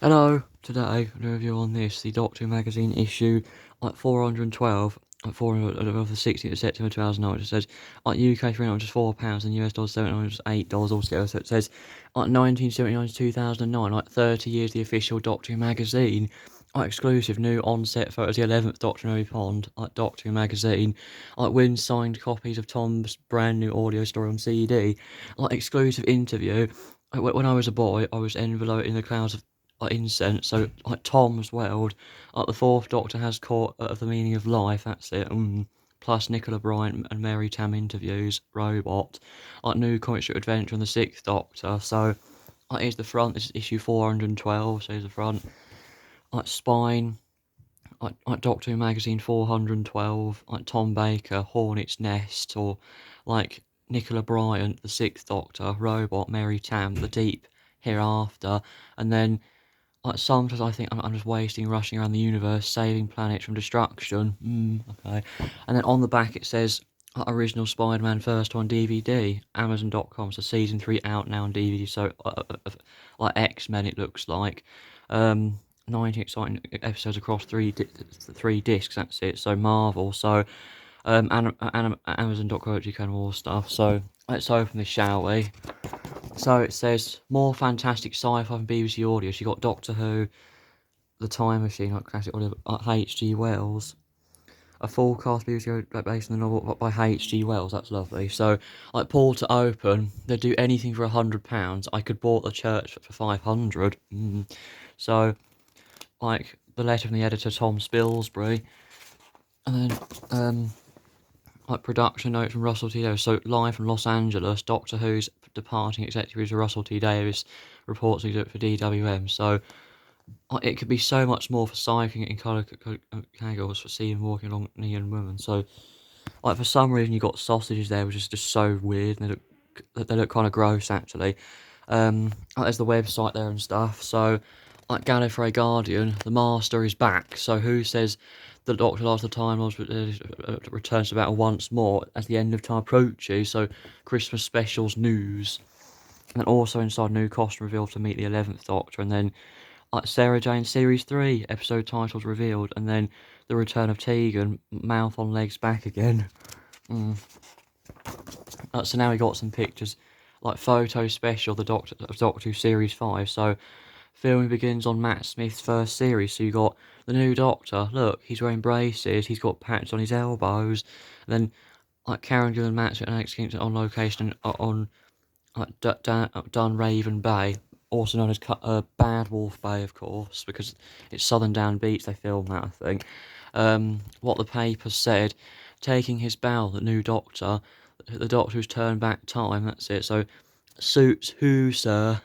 Hello, today a review on this, the Doctor Who magazine issue 412, 400 of the 16th of September 2009. It says UK £304 and US dollars $708 altogether. So it says 1979 to 2009, 30 years the official Doctor Who magazine. Exclusive new on-set photos, the 11th Doctor in Mary Pond, Doctor Who magazine, wins signed copies of Tom's brand new audio story on CD, exclusive interview. When I was a boy, I was enveloped in the clouds of incense. So Tom's world, the fourth Doctor has caught of the meaning of life. That's it. Plus Nicola Bryant and Mary Tam interviews. Robot. New comic strip adventure on the sixth Doctor. So here's the front. This is issue 412. So here's the front. Spine. Doctor Who magazine 412. Tom Baker, Hornet's Nest, or Nicola Bryant, the sixth Doctor. Robot, Mary Tam, the Deep Hereafter, and then sometimes I think I'm just rushing around the universe, saving planets from destruction. Okay. And then on the back it says original Spider-Man first on DVD, Amazon.com. So season 3 out now on DVD. So X-Men it looks like. 90 exciting episodes across three discs. That's it. So Marvel. So Amazon.co.uk and more stuff. So let's open this, shall we? So it says more fantastic sci-fi from BBC Audio. So you got Doctor Who, The Time Machine, classic audio, H.G. Wells. A full cast BBC Audio based on the novel by H.G. Wells. That's lovely. So Paul to open, they'd do anything for £100. I could bought the church for 500. So the letter from the editor Tom Spilsbury, and then production note from Russell T Davies. So live from Los Angeles, Doctor Who's departing executive producer Russell T Davies reports to do it for DWM. So it could be so much more for cycling in colour categories for seeing walking along neon women. So for some reason you got sausages there, which is just so weird, and they look kind of gross actually. There's the website there and stuff. So Gallifrey Guardian, the Master is back. So who says the Doctor lost the Time Lords returns to battle once more as the end of time approaches? So Christmas specials news, and then also inside new costume revealed to meet the 11th Doctor, and then Sarah Jane Series 3 episode titles revealed, and then the return of Tegan, mouth on legs back again. So now we got some pictures, photo special, the Doctor Who Series 5. So filming begins on Matt Smith's first series. So you got the new Doctor. Look, he's wearing braces. He's got patches on his elbows. And then Karen Gill and Matt and Alex Kingston on location on Dunraven Bay, also known as Bad Wolf Bay, of course, because it's Southern Down Beach they filmed that, I think. What the paper said, taking his bow, the new Doctor, the Doctor who's turned back time, that's it. So, suits who, sir?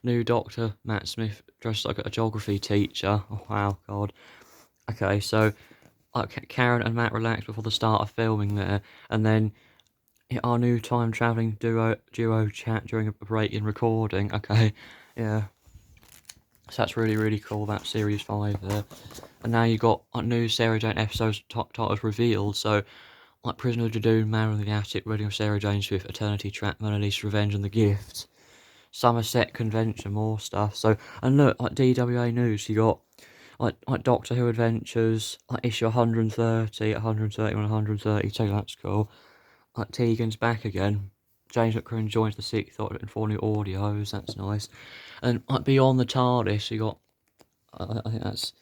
New Doctor, Matt Smith, dressed like a geography teacher. Oh, wow, God. Okay, so Karen and Matt relaxed before the start of filming there, and then our new time travelling duo chat during a break in recording. Okay, yeah. So that's really, really cool, that Series 5 there. And now you got new Sarah Jane episodes titles revealed. So, Prisoner of Jadoon, Man in the Attic, Wedding of Sarah Jane Swift, Eternity Trap, Mona Lisa Revenge and the Gift. Somerset Convention, more stuff. So, and look, DWA News, you got Doctor Who Adventures, issue 130, 131, 132, that's cool. Tegan's back again. James McCrone joins the sixth Doctor and 4 new audios, that's nice. And Beyond the TARDIS, you got, I think that's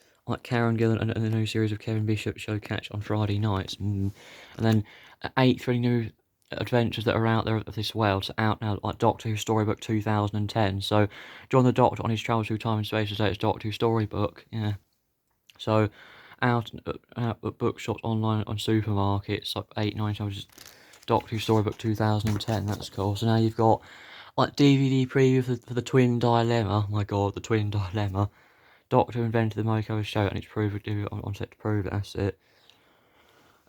Karen Gillan and the new series of Kevin Bishop show catch on Friday nights. And then 3 new adventures that are out there of this world, so out now, Doctor Who Storybook 2010. So John the Doctor on his travels through time and space today, it's Doctor Who Storybook, yeah. So out at bookshops, online, on supermarkets, 8-9 Doctor Who Storybook 2010. That's cool. So now you've got DVD preview for the Twin Dilemma. Oh my God, the Twin Dilemma. Doctor invented the Moko show, and it's proved on set to prove it. That's it.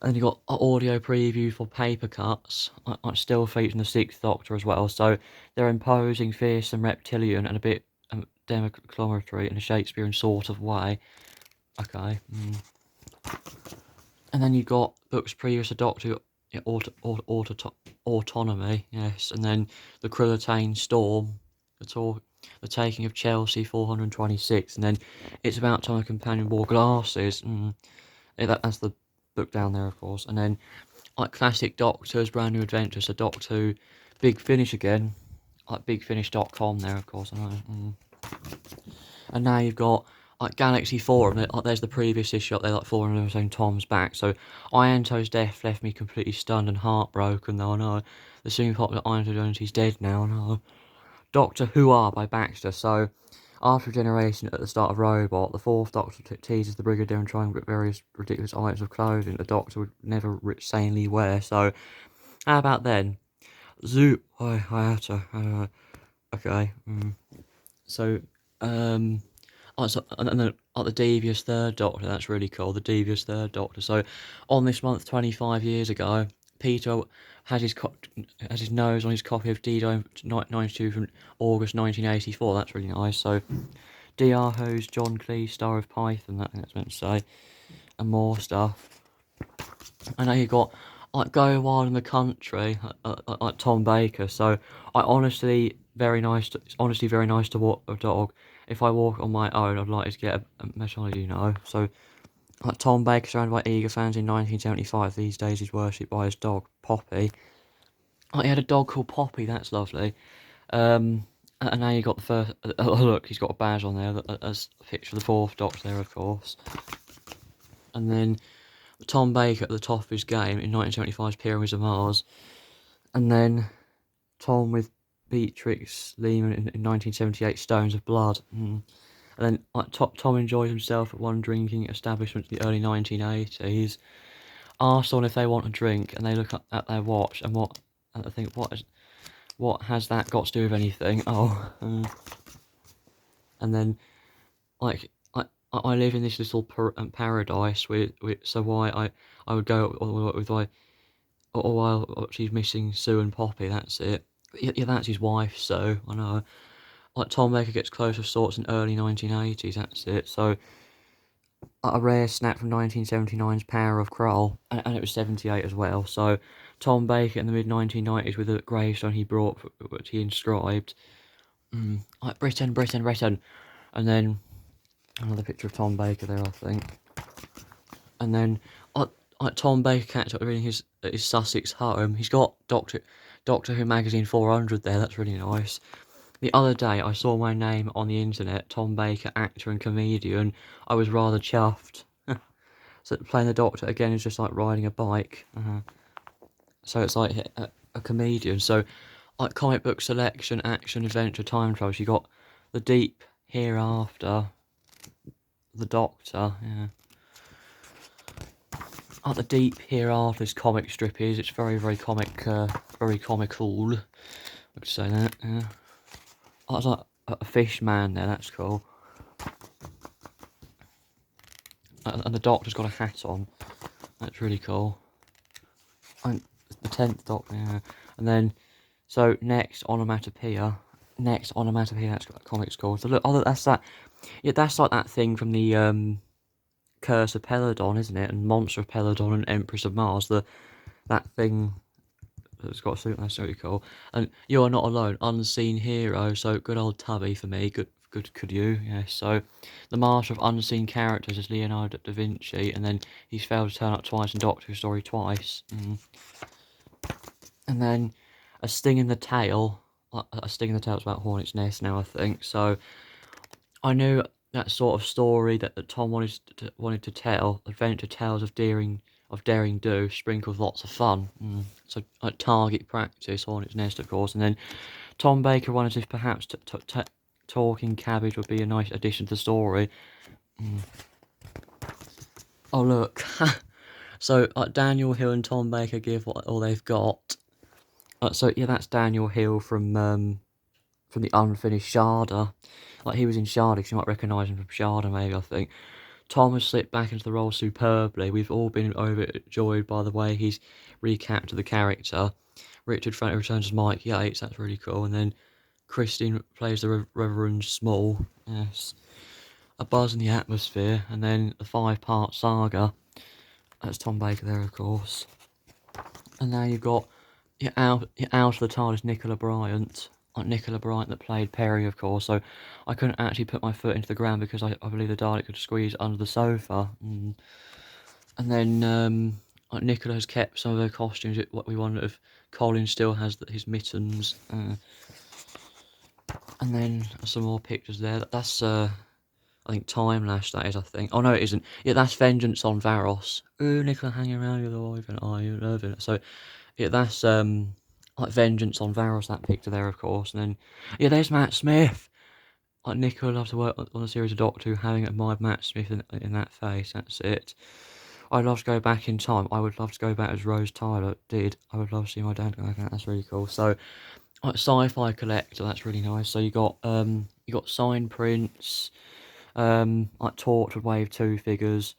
And you got audio preview for Paper Cuts. Still featuring the sixth Doctor as well. So they're imposing, fearsome, reptilian, and a bit declamatory in a Shakespearean sort of way. Okay. And then you've got books previous to Doctor Autonomy, yes, and then the Krillitane Storm, The Taking of Chelsea 426, and then It's About Time a Companion Wore Glasses. That's the book down there, of course. And then like Classic Doctors, Brand New Adventures, so Doctor Who, Big Finish again, like BigFinish.com there, of course. I know. And now you've got like Galaxy Forum. Like, there's the previous issue up there, like Forum saying Tom's back. So Ianto's death left me completely stunned and heartbroken. Though I know the soon popular Ianto Jones, he's dead now. I know. Doctor Who Are by Baxter. So after Generation at the start of Robot, the fourth Doctor teases the Brigadier and trying with various ridiculous items of clothing the Doctor would never sanely wear. So how about then? Zoo. I had to. Okay. So also, and then the Devious Third Doctor, that's really cool, the Devious Third Doctor. So, on this month, 25 years ago, Peter has his nose on his copy of D-Day 92 from August 1984, that's really nice. So, DR Who's John Cleese, star of Python, that's meant to say, and more stuff. I know you got, like, Go Wild in the Country, like Tom Baker, so, it's honestly very nice to walk a dog. If I walk on my own, I'd like to get a methodology, So, like Tom Baker, surrounded by eager fans in 1975, these days he's worshipped by his dog, Poppy. Like, he had a dog called Poppy, that's lovely. And now you got the first, look, he's got a badge on there, that's a picture of the fourth Doctor there, of course. And then Tom Baker at the top of his game in 1975's Pyramids of Mars. And then Tom with Beatrix Lehman in 1978 Stones of Blood. And then like, Tom enjoys himself at one drinking establishment in the early 1980s. Asked on if they want a drink, and they look at their watch and I think what has that got to do with anything? And then like I live in this little paradise so why I would go with while she's missing Sue and Poppy. That's it. Yeah, that's his wife. So I know. Like Tom Baker gets closer sorts in early 1980s. That's it. So a rare snap from 1979's Power of Kroll, and it was 78 as well. So Tom Baker in the mid 1990s with a gravestone he brought, which he inscribed, like Britain, Britain, Britain, and then another picture of Tom Baker there, I think, and then like Tom Baker catch up reading his Sussex home. He's got Doctor Who magazine 400 there. That's really nice. The other day, I saw my name on the internet, Tom Baker, actor and comedian. I was rather chuffed. So playing the Doctor again is just like riding a bike. So it's like a comedian. So like comic book selection, action, adventure, time travel. You got the Deep Hereafter, the Doctor. Yeah. Like the Deep Hereafter, this comic strip is. It's very very very comical. I could say that. Yeah. Oh, it's like a fish man there, that's cool. And the Doctor's got a hat on. That's really cool. And the 10th Doctor, yeah. And then, so next Onomatopoeia, that's got comics called. So look, that's that. Yeah, that's like that thing from the Curse of Peladon, isn't it? And Monster of Peladon and Empress of Mars. That thing. It's got a suit, that's really cool. And You Are Not Alone, Unseen Hero, so good old Tubby for me, good could you, yeah. So the master of unseen characters is Leonardo da Vinci, and then he's failed to turn up twice in Doctor Who Story twice. And then A Sting in the Tail, A Sting in the Tail's about Hornet's Nest now, I think. So I knew that sort of story that Tom wanted to tell, adventure tales of daring do, sprinkled with lots of fun. So like target practice, Hornet's Nest, of course, and then Tom Baker wondered if perhaps talking cabbage would be a nice addition to the story. Oh look, so Daniel Hill and Tom Baker give all they've got. So yeah, that's Daniel Hill from the unfinished Sharda. Like he was in Sharda, because you might recognise him from Sharda, maybe, I think. Tom has slipped back into the role superbly. We've all been overjoyed by the way he's recaptured the character. Richard Franklin returns as Mike Yates, that's really cool. And then Christine plays the Reverend Small, yes. A Buzz in the Atmosphere, and then the 5-part saga. That's Tom Baker there, of course. And now you've got your out of the TARDIS Nicola Bryant. like Nicola Bryant that played Perry, of course. So I couldn't actually put my foot into the ground because I believe the Dalek could squeeze under the sofa. And then like Nicola has kept some of her costumes. What we wonder if Colin still has his mittens. And then some more pictures there. That's I think Time Lash, that is, I think. Oh, no, it isn't. Yeah, that's Vengeance on Varos. Ooh, Nicola hanging around with the Wyvern. Oh, you love it. So, yeah, that's like Vengeance on Varos, that picture there, of course. And then, yeah, there's Matt Smith. Like, Nicola loves to work on a series of Doctor Who, having admired Matt Smith in that face. That's it. I'd love to go back in time. I would love to go back as Rose Tyler did. I would love to see my dad go back. That's really cool. So, like, Sci-Fi Collector, that's really nice. So you got signed prints, like Torchwood Wave 2 figures,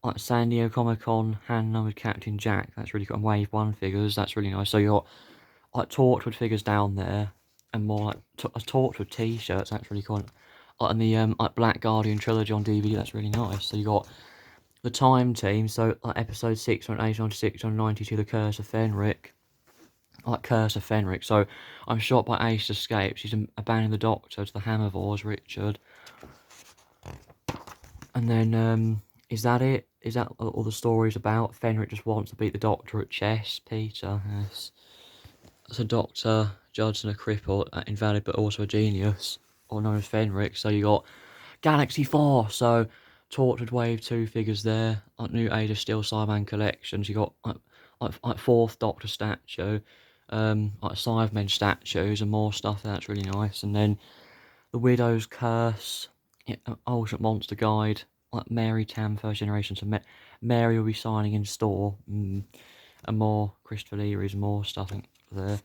like San Diego Comic Con hand numbered Captain Jack, that's really cool, and Wave 1 figures, that's really nice. So you got like Torchwood figures down there, and more like Torchwood t-shirts, that's really cool. And the like Black Guardian trilogy on DVD, that's really nice. So you got the Time Team, so like episode 686 on 92, The Curse of Fenric. Like Curse of Fenric. So I'm shot by Ace Escape. She's abandoning the Doctor to the Hammerdores, Richard. And then, is that it? Is that all the story's about? Fenric just wants to beat the Doctor at chess. Peter, yes. So Doctor, Judson, a cripple, invalid but also a genius, or known as Fenric. So you got Galaxy 4. So Tortured Wave 2 figures there. Like New Age of Steel Cyberman collections. You got like Fourth Doctor statue. Like Cybermen statues and more stuff. That's really nice. And then the Widow's Curse, Ultimate Monster Guide, like Mary Tam first generation. So Mary will be signing in store, and more Christopher Leary's, more stuff there.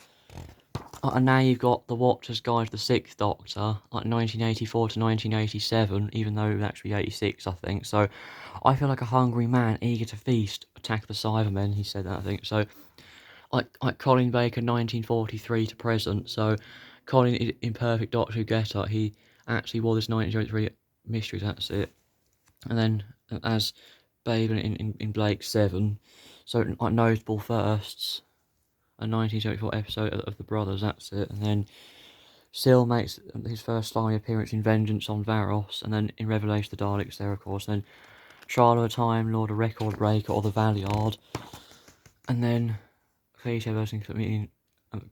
And now you've got the Watcher's Guide to the Sixth Doctor, like 1984 to 1987, even though it was actually 86, I think. So I feel like a hungry man eager to feast. Attack of the Cybermen, he said that, I think. So like Colin Baker, 1943 to present. So Colin in Perfect Doctor Who Get-Up, he actually wore this 1973 Mysteries, that's it. And then as Babe in Blake 7, so like notable firsts, a 1974 episode of The Brothers, that's it. And then Syl makes his first slimy appearance in Vengeance on Varos, and then in Revelation the Daleks there, of course. And then Trial of Time, Lord of Record Breaker, or the Valiard. And then cliche version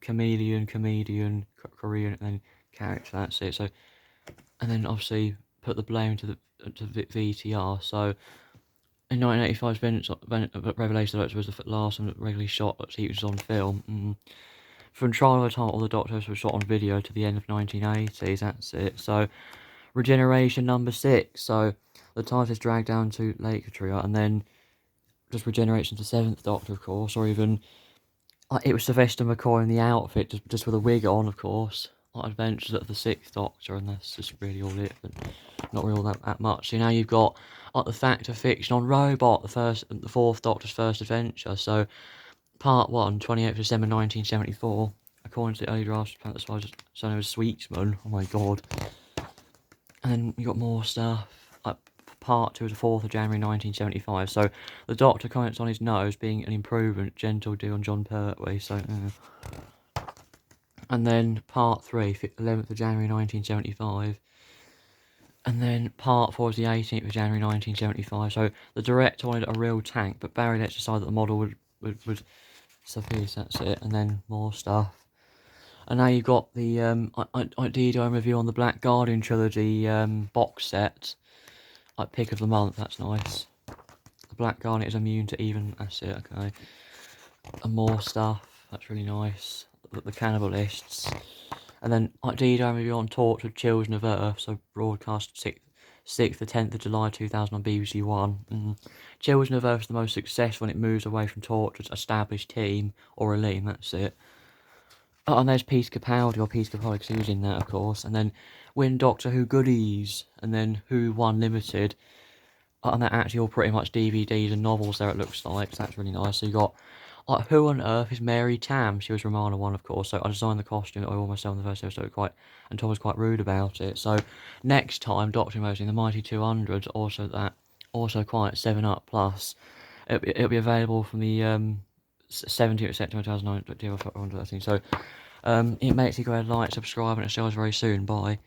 chameleon, Korean, and then character, that's it. So, and then obviously put the blame to VTR. So in 1985's Revelation was the last one that regularly shot that he was on film. From Trial of Time, all the Doctors were shot on video to the end of 1980s, that's it. So Regeneration number 6, so the TARDIS is dragged down to Lake Katria, and then just regeneration to 7th Doctor, of course, or even it was Sylvester McCoy in the outfit, just with a wig on, of course. Like Adventures of the 6th Doctor, and that's just really all it, but not really all that much. So now you've got like the Fact of Fiction on Robot, the 4th Doctor's first adventure. So Part 1, 28th December 1974, according to the early drafts of Planet Spider's son of Sweetsman. Oh my god. And then you got more stuff. Part 2 is the 4th of January 1975. So the Doctor comments on his nose being an improvement, gentle deal on John Pertwee. So, and then Part 3, 11th of January 1975. And then Part 4 is the 18th of January 1975. So the director wanted a real tank, but Barry Letts decided that the model would suffice. That's it. And then more stuff. And now you've got the DDI review on the Black Guardian trilogy box set. Like pick of the month, that's nice. The Black Guardian is immune to even, that's it, okay. And more stuff, that's really nice. The Cannibalists. And then like DDI review on Tortured Children of Earth, so broadcast 6th to 10th of July 2000 on BBC One. Children of Earth is the most successful when it moves away from Tortured's established team, or Elaine, that's it. Oh, and there's Peter Capaldi, or Peter Capaldi, because he was in that, of course. And then Win Doctor Who Goodies, and then Who One Limited. And they're actually all pretty much DVDs and novels there, it looks like, so that's really nice. So you got, like, Who on Earth is Mary Tam? She was Romana 1, of course, so I designed the costume that I wore myself in the first episode, and Tom was quite rude about it. So next time, Doctor Who in the Mighty 200s, also quite 7up Plus. It'll be available from the 17th of September 2009, so It makes you go ahead, like, subscribe, and I'll see you guys very soon. Bye.